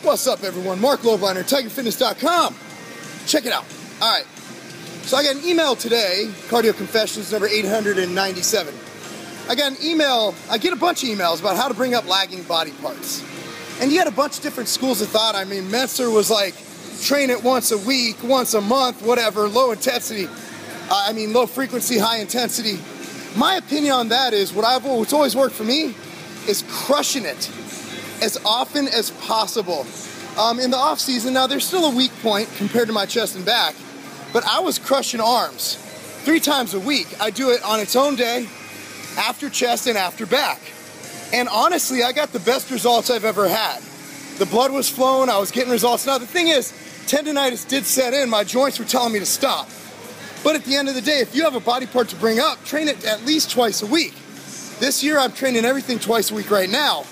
What's up, everyone? Marc Lobliner, TigerFitness.com. Check it out. All right. So I got an email today, Cardio Confessions number 897. I got an email, I get a bunch of emails about how to bring up lagging body parts. And you had a bunch of different schools of thought. I mean, Metzler was like, train it once a week, once a month, whatever, low intensity. Low frequency, high intensity. My opinion on that is what's always worked for me is crushing it as often as possible. In the off season, now there's still a weak point compared to my chest and back, but I was crushing arms 3 times a week. I do it on its own day, after chest and after back. And honestly, I got the best results I've ever had. The blood was flowing, I was getting results. Now the thing is, tendonitis did set in, my joints were telling me to stop. But at the end of the day, if you have a body part to bring up, train it at least twice a week. This year, I'm training everything twice a week right now.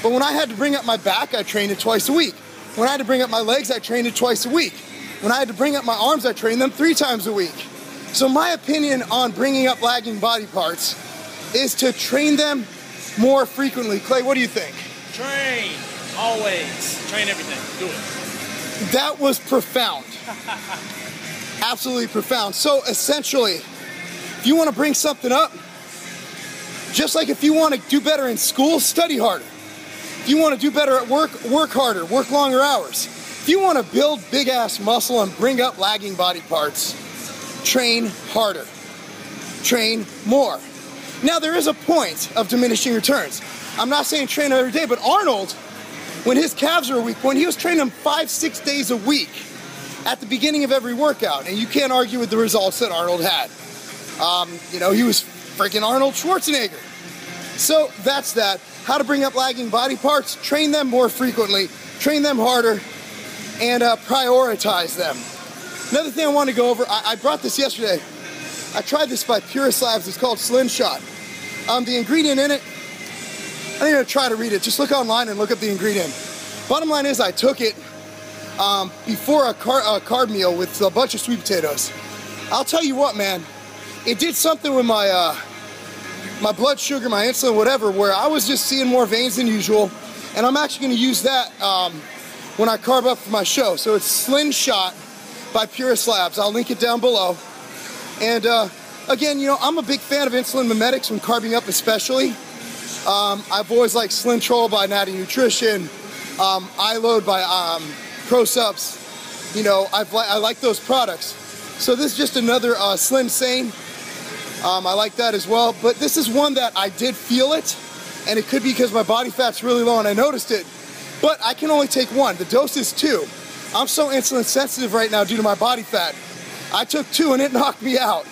But when I had to bring up my back, I trained it twice a week. When I had to bring up my legs, I trained it twice a week. When I had to bring up my arms, I trained them 3 times a week. So my opinion on bringing up lagging body parts is to train them more frequently. Clay, what do you think? Train, always. Train everything, do it. That was profound. Absolutely profound. So essentially, if you want to bring something up, just like if you want to do better in school, study harder. If you want to do better at work, work harder, work longer hours. If you want to build big ass muscle and bring up lagging body parts, train harder, train more. Now there is a point of diminishing returns. I'm not saying train every day, but Arnold, when his calves were weak, when he was training them 5-6 days a week at the beginning of every workout, and you can't argue with the results that Arnold had. He was freaking Arnold Schwarzenegger. So that's that. How to bring up lagging body parts, train them more frequently, train them harder, and prioritize them. Another thing I want to go over, I brought this yesterday. I tried this by Purist Labs, it's called Slingshot. The ingredient in it, I'm going to try to read it. Just look online and look up the ingredient. Bottom line is I took it before a carb meal with a bunch of sweet potatoes. I'll tell you what, man, it did something with my my blood sugar, my insulin, whatever, where I was just seeing more veins than usual, and I'm actually going to use that when I carb up for my show. So it's Slingshot by Purist Labs. I'll link it down below. And again, I'm a big fan of insulin mimetics when carbing up especially. I've always liked Slintrol by Natty Nutrition, iLoad by ProSups. I like those products. So this is just another Slim Sane. I like that as well, but this is one that I did feel it, and it could be because my body fat's really low and I noticed it, but I can only take 1. The dose is 2. I'm so insulin sensitive right now due to my body fat. I took 2 and it knocked me out.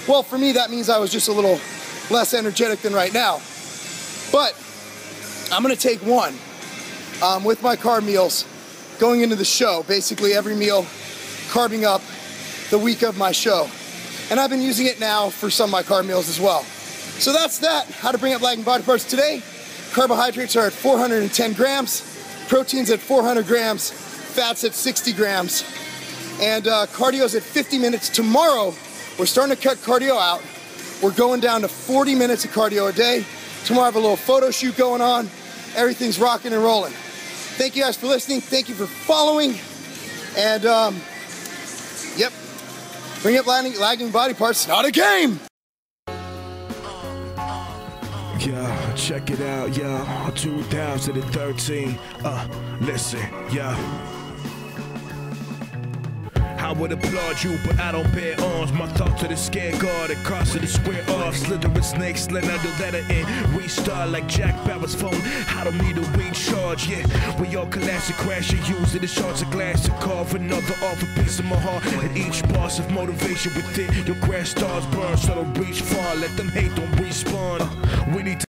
Well, for me, that means I was just a little less energetic than right now. But I'm gonna take 1 with my carb meals going into the show, basically every meal, carbing up the week of my show. And I've been using it now for some of my carb meals as well. So that's that, how to bring up lagging body parts today. Carbohydrates are at 410 grams, proteins at 400 grams, fats at 60 grams, and cardio's at 50 minutes. Tomorrow, we're starting to cut cardio out. We're going down to 40 minutes of cardio a day. Tomorrow I have a little photo shoot going on. Everything's rocking and rolling. Thank you guys for listening. Thank you for following. And yep. Bring up lagging body parts, not a game! Yeah, check it out, yeah, 2013, listen, yeah. I would applaud you, but I don't bear arms. My thoughts are the scared guard, across to the square off. Slithering snakes, slid under letter in. Restart like Jack Bauer's phone. I don't need a recharge, yeah. We all collapse and crash and use it as shards of glass to carve another off a piece of my heart. And each boss of motivation within your grass stars burn. So don't reach far, let them hate, don't respawn. We need to